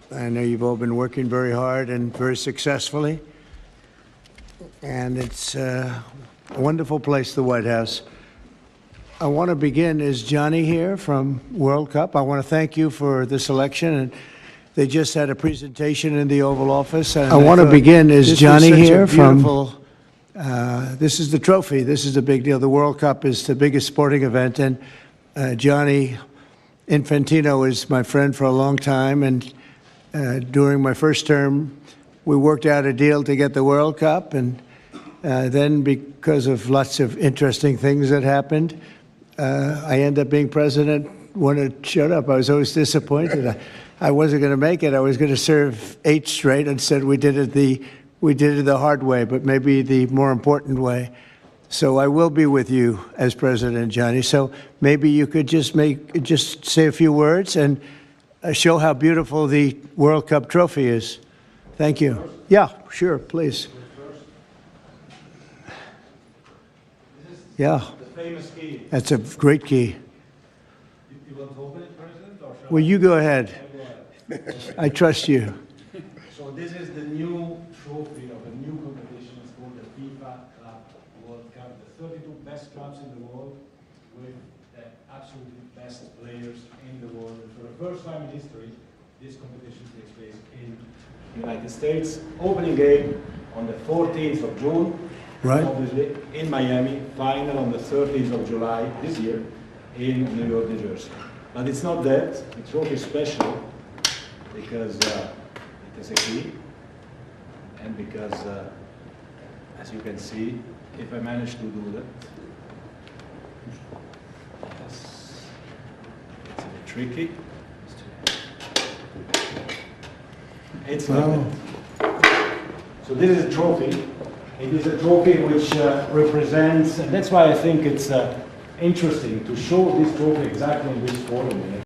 I know you've all been working very hard and very successfully. And it's a wonderful place, the White House. I want to begin. Is Johnny here from World Cup? I want to thank you for the selection. And they just had a presentation in the Oval Office. And I want to begin. Is Johnny here from? This is the trophy. This is the big deal. The World Cup is the biggest sporting event. And Gianni Infantino is my friend for a long time. And during my first term, we worked out a deal to get the World Cup. And then because of lots of interesting things that happened, I ended up being president. When it showed up, I was always disappointed. I wasn't going to make it. I was going to serve 8 straight. Instead, we did it the hard way, but maybe the more important way. So I will be with you as president, Johnny. So maybe you could just say a few words and show how beautiful the World Cup trophy is. Thank you. Yeah, sure, please. Yeah. The famous key. That's a great key. You want to open it, President? Or Well, you go ahead. I trust you. So this is the new trophy of a new competition. It's called the FIFA Club World Cup. The 32 best clubs in the world with the absolutely best players in the world. And for the first time in history, this competition takes place in the United States. Opening game on the 14th of June. Right. Obviously in Miami. Final on the 13th of July this year in New York, New Jersey. But it's not that. The trophy is special because it is a key, and because, as you can see, if I manage to do that, yes, it's a bit tricky. It's like that. So this is a trophy. It is a trophy which represents, and that's why I think it's interesting to show this trophy exactly in this forum.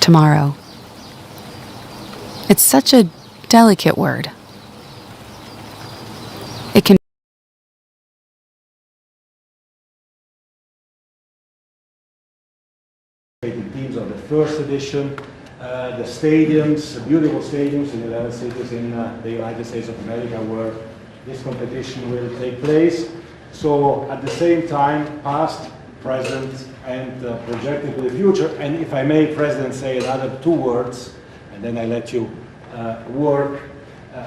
Tomorrow. It's such a delicate word. It can teams of the first edition, the stadiums, the beautiful stadiums in 11 cities in the United States of America where this competition will take place. So at the same time, past, present, and projected to the future. And if I may, President, say another 2 words, and then I let you work. I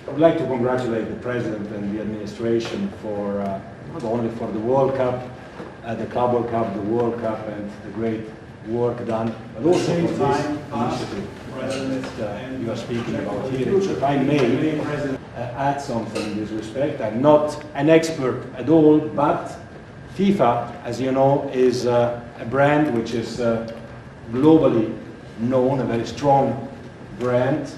would like to congratulate the President and the administration for not only for the World Cup, the Club World Cup, the World Cup, and the great work done, but also for this initiative that you are speaking about here. If I may add something in this respect, I'm not an expert at all, but FIFA, as you know, is a brand which is globally known, a very strong brand.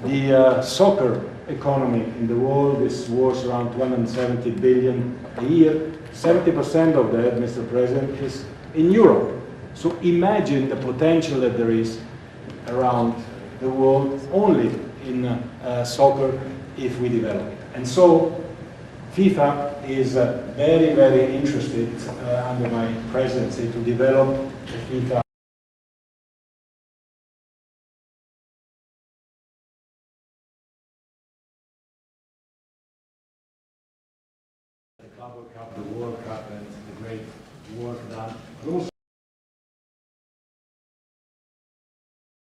The soccer economy in the world is worth around 270 billion a year. 70% of that, Mr. President, is in Europe. So imagine the potential that there is around the world only in soccer if we develop it. And so FIFA is very, very interested under my presidency to develop the FIFA Club World Cup, the World Cup, and the great work done. But also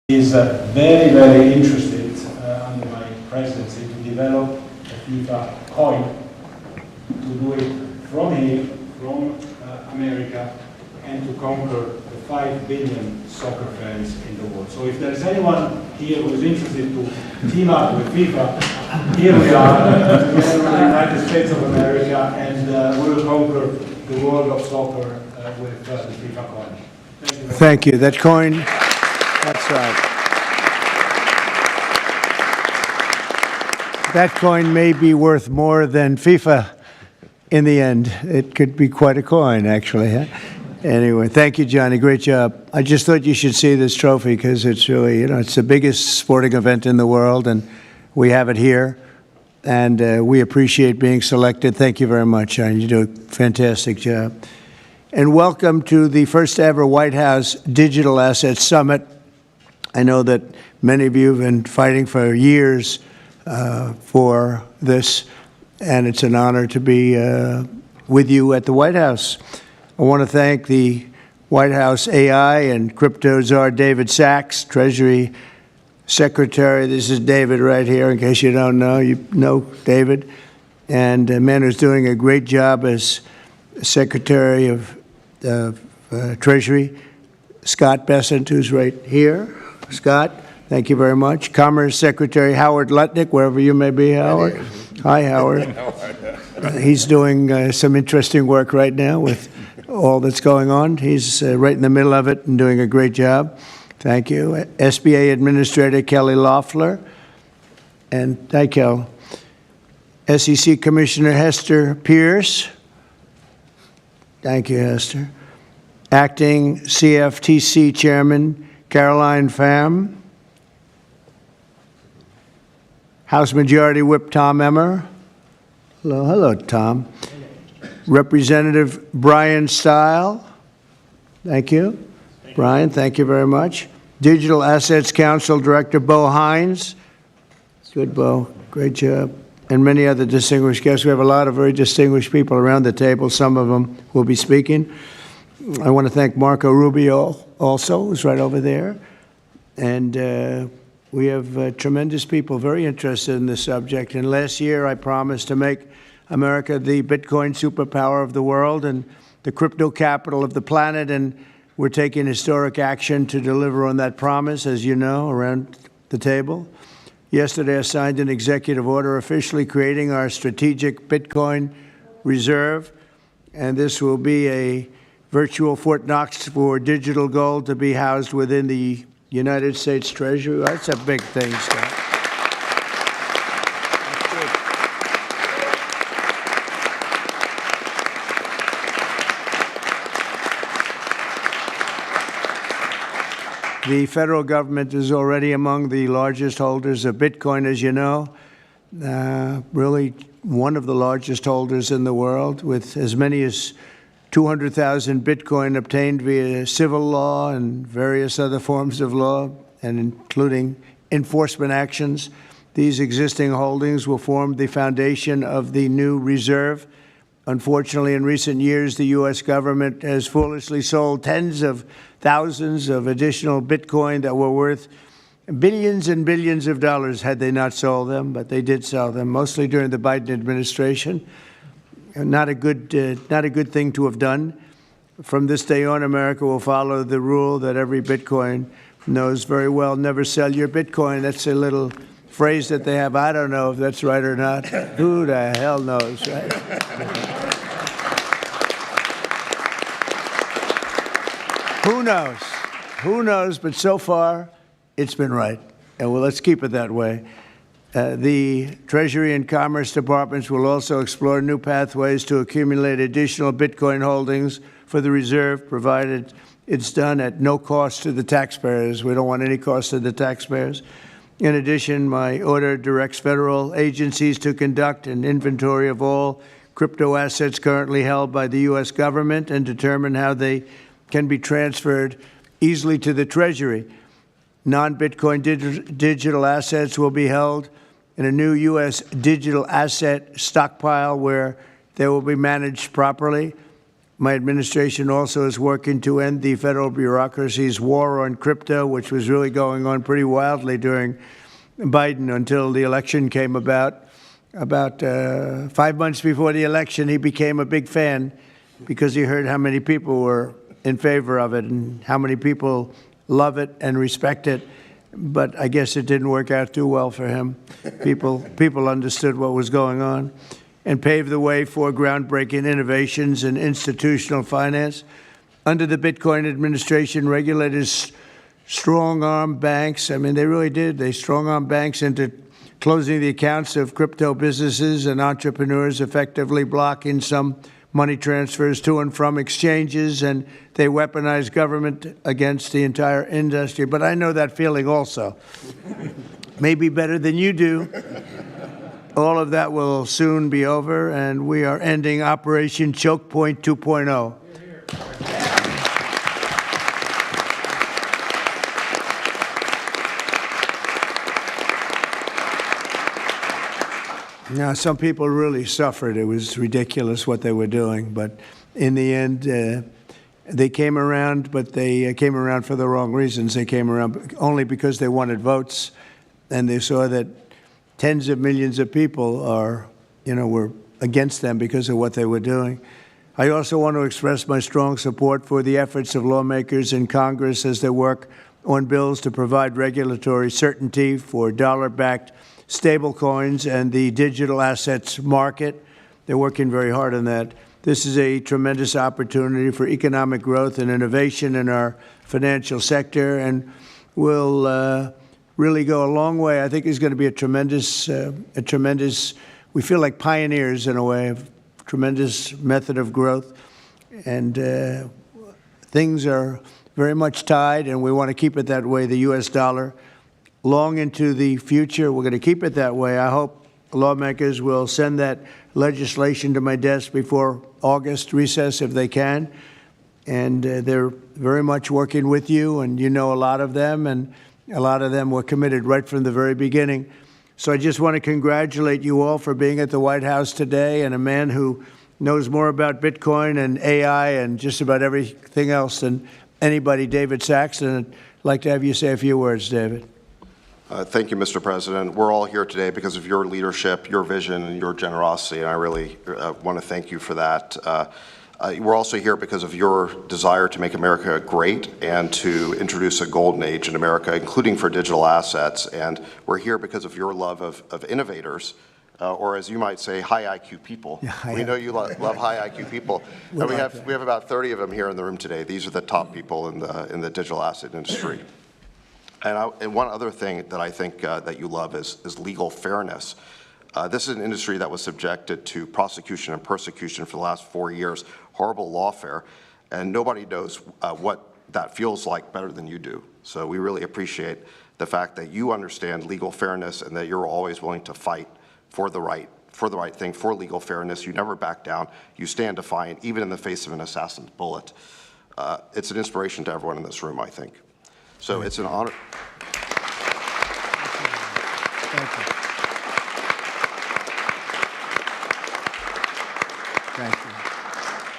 is very, very interested under my presidency to develop a FIFA coin, to do it from here, from America, and to conquer the 5 billion soccer fans in the world. So if there is anyone here who is interested to team up with FIFA, here we are, together with the United States of America, and we will conquer the world of soccer with the FIFA coin. Thank you. Thank you. That coin, that's right. That coin may be worth more than FIFA in the end. It could be quite a coin, actually. Huh? Anyway, thank you, Johnny. Great job. I just thought you should see this trophy because it's really, it's the biggest sporting event in the world, and we have it here. And we appreciate being selected. Thank you very much, Johnny. You do a fantastic job. and welcome to the first ever White House Digital Assets Summit. I know that many of you have been fighting for years for this, and it's an honor to be with you at the White House. I want to thank the White House AI and crypto czar David Sachs, Treasury Secretary. This is David right here, in case you don't know. You know David. And a man who's doing a great job as Secretary of Treasury, Scott Bessent, who's right here. Scott, thank you very much. Commerce Secretary Howard Lutnick, wherever you may be, Howard. Hi, Howard. He's doing some interesting work right now with all that's going on. He's right in the middle of it and doing a great job. Thank you. SBA Administrator Kelly Loeffler. And thank you. SEC Commissioner Hester Pierce. Thank you, Hester. Acting CFTC Chairman Caroline Pham. House Majority Whip Tom Emmer. Hello, Tom. Representative Brian Stile. Thank you. Brian, thank you very much. Digital Assets Council Director Bo Hines. Good, Bo. Great job. And many other distinguished guests. We have a lot of very distinguished people around the table. Some of them will be speaking. I want to thank Marco Rubio also, who's right over there. And we have tremendous people very interested in this subject. And last year, I promised to make America the Bitcoin superpower of the world and the crypto capital of the planet. And we're taking historic action to deliver on that promise, as you know, around the table. Yesterday, I signed an executive order officially creating our strategic Bitcoin reserve. And this will be a virtual Fort Knox for digital gold to be housed within the United States Treasury. That's a big thing, Scott. The federal government is already among the largest holders of Bitcoin, as you know, really one of the largest holders in the world, with as many as 200,000 Bitcoin obtained via civil law and various other forms of law, and including enforcement actions. These existing holdings will form the foundation of the new reserve. Unfortunately, in recent years, the U.S. government has foolishly sold tens of thousands of additional Bitcoin that were worth billions and billions of dollars had they not sold them, but they did sell them, mostly during the Biden administration. Not a good thing to have done. From this day on, America will follow the rule that every Bitcoin knows very well: never sell your Bitcoin. That's a little phrase that they have. I don't know if that's right or not. Who the hell knows, right? Who knows? Who knows? But so far, it's been right. And well, let's keep it that way. The Treasury and Commerce Departments will also explore new pathways to accumulate additional Bitcoin holdings for the reserve, provided it's done at no cost to the taxpayers. We don't want any cost to the taxpayers. In addition, my order directs federal agencies to conduct an inventory of all crypto assets currently held by the U.S. government and determine how they can be transferred easily to the Treasury. Non-Bitcoin digital assets will be held in a new U.S. digital asset stockpile where they will be managed properly. My administration also is working to end the federal bureaucracy's war on crypto, which was really going on pretty wildly during Biden until the election came about. About 5 months before the election, he became a big fan because he heard how many people were in favor of it and how many people love it and respect it. But I guess it didn't work out too well for him. People understood what was going on and paved the way for groundbreaking innovations in institutional finance. Under the Bitcoin administration, regulators strong-armed banks. I mean, they really did. They strong-armed banks into closing the accounts of crypto businesses and entrepreneurs, effectively blocking some money transfers to and from exchanges, and they weaponized government against the entire industry. But I know that feeling also. Maybe better than you do. All of that will soon be over, and we are ending Operation Choke Point 2.0. Now, some people really suffered. It was ridiculous what they were doing, but in the end, they came around, but they came around for the wrong reasons. They came around only because they wanted votes, and they saw that tens of millions of people were against them because of what they were doing. I also want to express my strong support for the efforts of lawmakers in Congress as they work on bills to provide regulatory certainty for dollar-backed stablecoins and the digital assets market. They're working very hard on that. This is a tremendous opportunity for economic growth and innovation in our financial sector, and will really go a long way. I think it's going to be a tremendous, we feel like pioneers in a way, of tremendous method of growth. And things are very much tied, and we want to keep it that way, the U.S. dollar, long into the future. We're going to keep it that way. I hope lawmakers will send that legislation to my desk before August recess if they can. And they're very much working with you, and you know a lot of them, and a lot of them were committed right from the very beginning. So I just want to congratulate you all for being at the White House today, and a man who knows more about Bitcoin and AI and just about everything else than anybody, David Saxton. I'd like to have you say a few words, David. Thank you, Mr. President. We're all here today because of your leadership, your vision, and your generosity, and I really want to thank you for that. We're also here because of your desire to make America great and to introduce a golden age in America, including for digital assets. And we're here because of your love of innovators, or as you might say, high IQ people. Yeah, we know you love high IQ people. And we have about 30 of them here in the room today. These are the top people in the digital asset industry. And one other thing that I think that you love is legal fairness. This is an industry that was subjected to prosecution and persecution for the last 4 years, horrible lawfare, and nobody knows what that feels like better than you do. So we really appreciate the fact that you understand legal fairness and that you're always willing to fight for the right thing, for legal fairness. You never back down. You stand defiant, even in the face of an assassin's bullet. It's an inspiration to everyone in this room, I think. So it's an honor. Thank you. Thank you.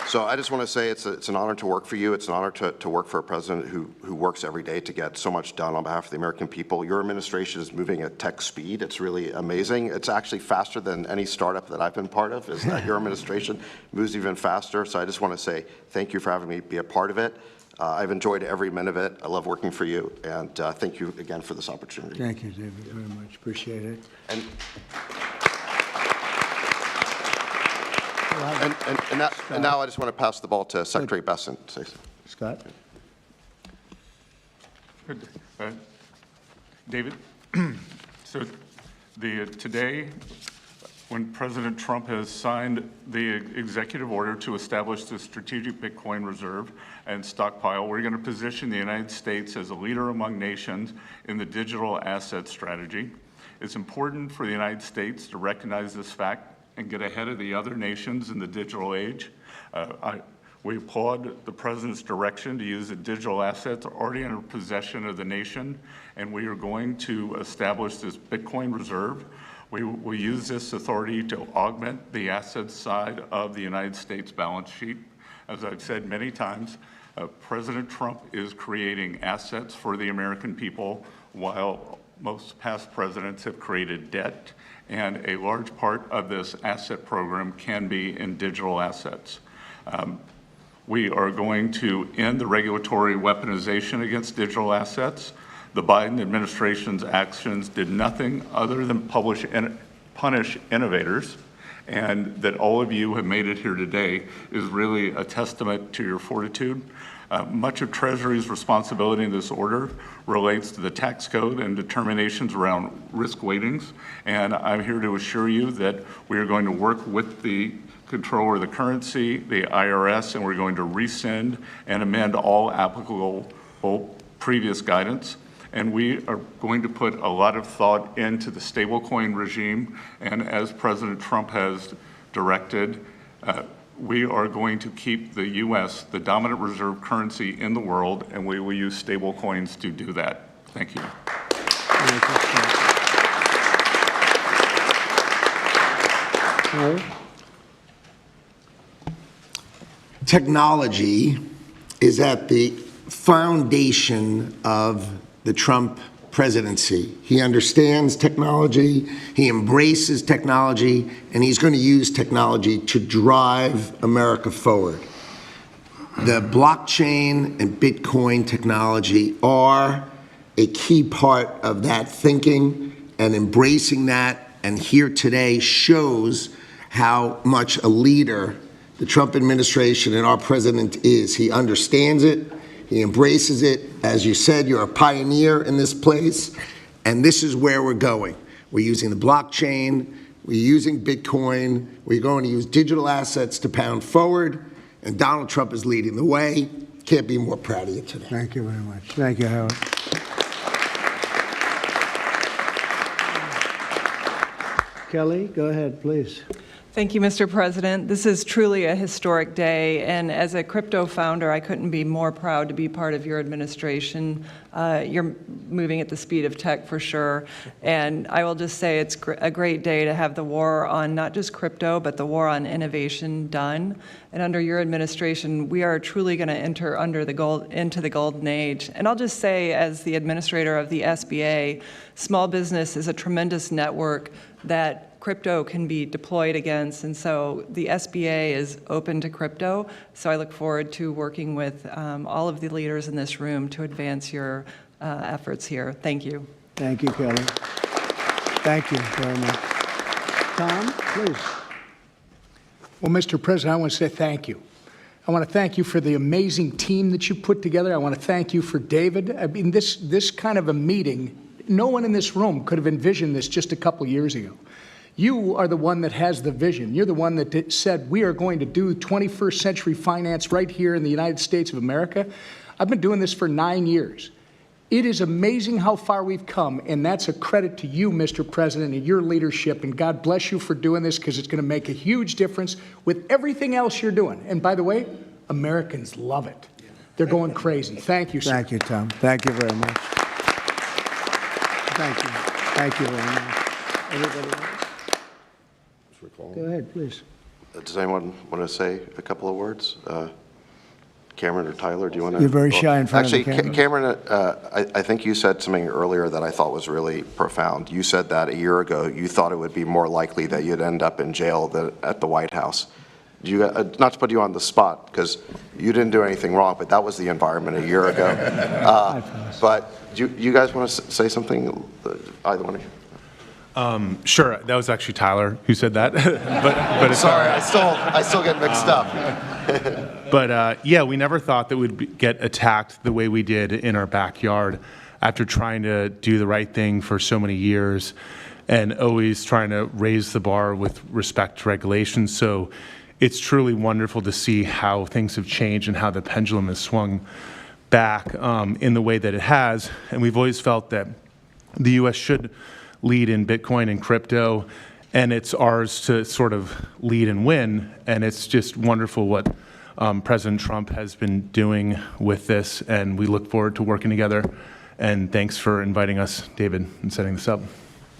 So I just want to say it's an honor to work for you. It's an honor to work for a president who works every day to get so much done on behalf of the American people. Your administration is moving at tech speed. It's really amazing. It's actually faster than any startup that I've been part of. Is that your administration moves even faster. So I just want to say thank you for having me be a part of it. I've enjoyed every minute of it. I love working for you, and thank you again for this opportunity. Thank you, David, very much. Appreciate it. And now I just want to pass the ball to Secretary Bessent. Scott? Good. David, so today, when President Trump has signed the executive order to establish the Strategic Bitcoin Reserve and stockpile, we're going to position the United States as a leader among nations in the digital asset strategy. It's important for the United States to recognize this fact and get ahead of the other nations in the digital age. We applaud the President's direction to use the digital assets already in possession of the nation, and we are going to establish this Bitcoin Reserve. We will use this authority to augment the assets side of the United States balance sheet. As I've said many times, President Trump is creating assets for the American people, while most past presidents have created debt, and a large part of this asset program can be in digital assets. We are going to end the regulatory weaponization against digital assets. The Biden administration's actions did nothing other than punish innovators, and that all of you have made it here today is really a testament to your fortitude. Much of Treasury's responsibility in this order relates to the tax code and determinations around risk weightings, and I'm here to assure you that we are going to work with the Comptroller of the Currency, the IRS, and we're going to rescind and amend all applicable previous guidance. And we are going to put a lot of thought into the stablecoin regime, and as President Trump has directed, we are going to keep the U.S. the dominant reserve currency in the world, and we will use stablecoins to do that. Thank you. Technology is at the foundation of the Trump presidency. He understands technology, he embraces technology, and he's going to use technology to drive America forward. The blockchain and Bitcoin technology are a key part of that thinking, and embracing that, and here today shows how much a leader the Trump administration and our president is. He understands it, he embraces it. As you said, you're a pioneer in this place, and this is where we're going. We're using the blockchain, we're using Bitcoin, we're going to use digital assets to pound forward, and Donald Trump is leading the way. Can't be more proud of you today. Thank you very much. Thank you, Howard. Kelly, go ahead, please. Thank you, Mr. President. This is truly a historic day, and as a crypto founder, I couldn't be more proud to be part of your administration. You're moving at the speed of tech for sure, and I will just say it's a great day to have the war on not just crypto, but the war on innovation done. And under your administration, we are truly going to enter into the golden age. And I'll just say, as the administrator of the SBA, small business is a tremendous network that crypto can be deployed against, and so the SBA is open to crypto. So I look forward to working with all of the leaders in this room to advance your efforts here. Thank you. Thank you, Kelly. Thank you very much. Tom, please. Well, Mr. President, I want to say thank you. I want to thank you for the amazing team that you put together. I want to thank you for David. I mean, this kind of a meeting, no one in this room could have envisioned this just a couple years ago. You are the one that has the vision. You're the one that said, we are going to do 21st century finance right here in the United States of America. I've been doing this for 9 years. It is amazing how far we've come, and that's a credit to you, Mr. President, and your leadership, and God bless you for doing this, because it's going to make a huge difference with everything else you're doing. And by the way, Americans love it. They're going crazy. Thank you, sir. Thank you, Tom. Thank you very much. Thank you. Thank you very much. Everybody else? Go ahead, please. Does anyone want to say a couple of words? Cameron or Tyler, do you want to? You're very shy in front of the camera. Actually, Cameron, I think you said something earlier that I thought was really profound. You said that a year ago you thought it would be more likely that you'd end up in jail than at the White House. Do you, not to put you on the spot, because you didn't do anything wrong, but that was the environment a year ago. But do you guys want to say something, either one of you? Sure, that was actually Tyler who said that. but it's sorry, I still get mixed up. But yeah, we never thought that we'd get attacked the way we did in our backyard after trying to do the right thing for so many years and always trying to raise the bar with respect to regulations. So it's truly wonderful to see how things have changed and how the pendulum has swung back in the way that it has. And we've always felt that the U.S. should lead in Bitcoin and crypto, and it's ours to sort of lead and win. And it's just wonderful what President Trump has been doing with this, and we look forward to working together. And thanks for inviting us, David, and setting this up.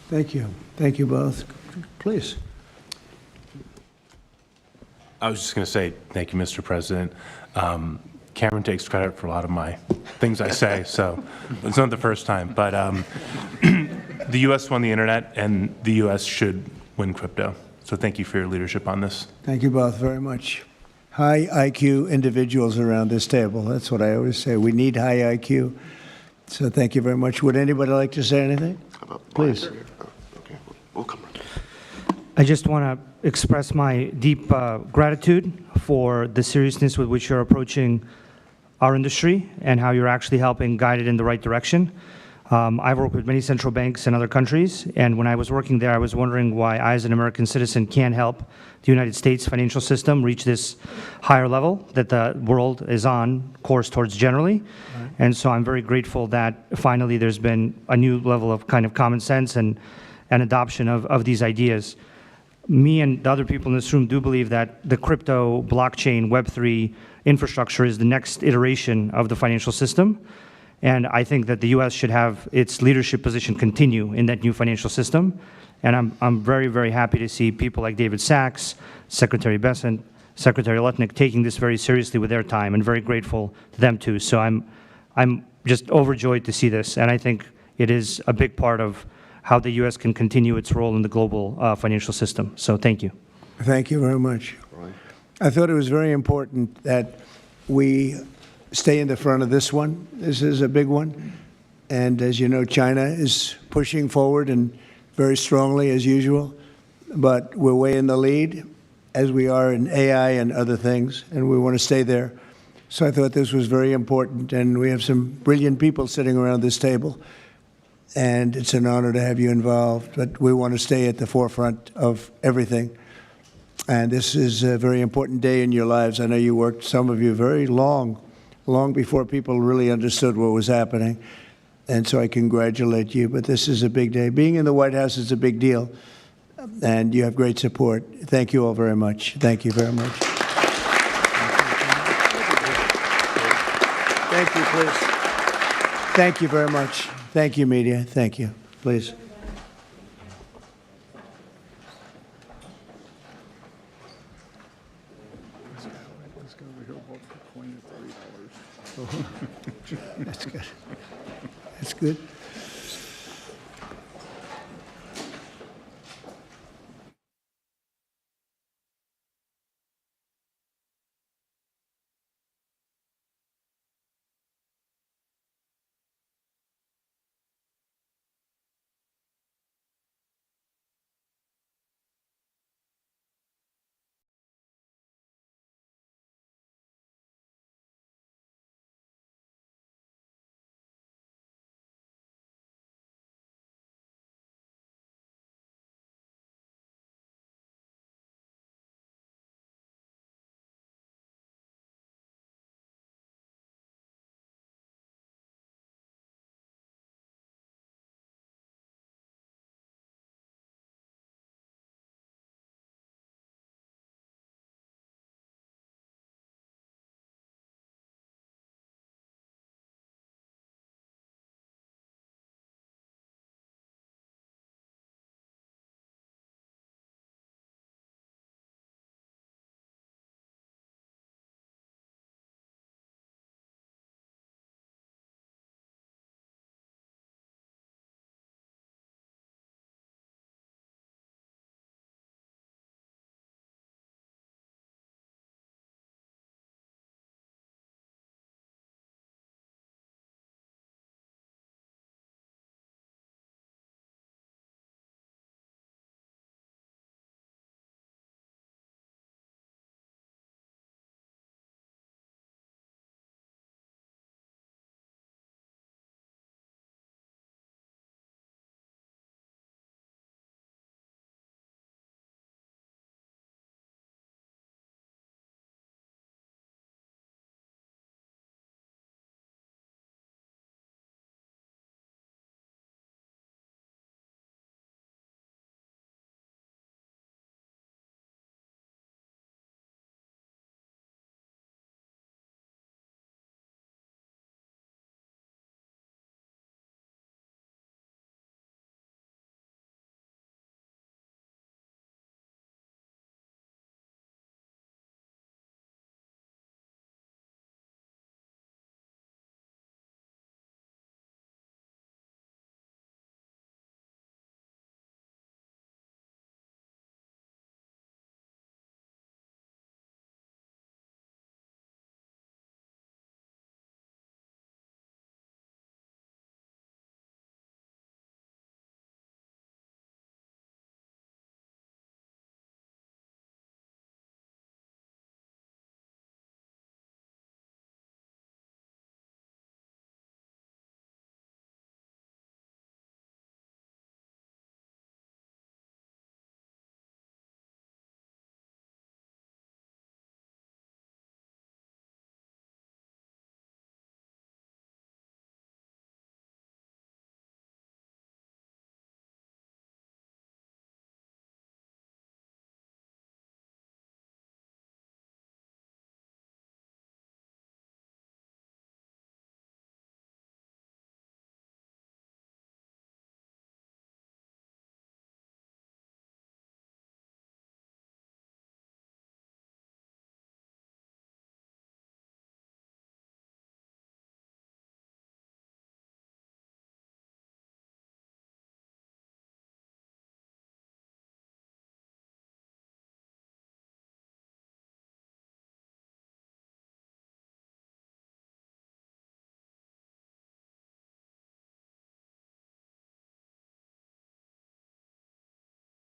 Thank you. Thank you both. Please. I was just going to say thank you, Mr. President. Cameron takes credit for a lot of my things I say, so it's not the first time. But the U.S. won the internet, and the U.S. should win crypto. So thank you for your leadership on this. Thank you both very much. High IQ individuals around this table. That's what I always say. We need high IQ. So thank you very much. Would anybody like to say anything? Please. Okay, we'll come right. I just want to express my deep gratitude for the seriousness with which you're approaching our industry and how you're actually helping guide it in the right direction. I've worked with many central banks in other countries, and when I was working there, I was wondering why I, as an American citizen, can't help the United States financial system reach this higher level that the world is on course towards generally. Right. And so I'm very grateful that finally there's been a new level of kind of common sense and adoption of these ideas. Me and the other people in this room do believe that the crypto, blockchain, Web3 infrastructure is the next iteration of the financial system. And I think that the U.S. should have its leadership position continue in that new financial system. And I'm very, very happy to see people like David Sachs, Secretary Bessent, Secretary Lutnick taking this very seriously with their time, and very grateful to them too. So I'm just overjoyed to see this, and I think it is a big part of how the U.S. can continue its role in the global financial system. So thank you. Thank you very much. I thought it was very important that we stay in the front of this one. This is a big one. And as you know, China is pushing forward and very strongly as usual. But we're way in the lead, as we are in AI and other things, and we want to stay there. So I thought this was very important. And we have some brilliant people sitting around this table. And it's an honor to have you involved. But we want to stay at the forefront of everything. And this is a very important day in your lives. I know you worked, some of you, very long before people really understood what was happening. And so I congratulate you. But this is a big day. Being in the White House is a big deal. And you have great support. Thank you all very much. Thank you very much. Thank you, please. Thank you very much. Thank you, media. Thank you. Please. That's good. That's good.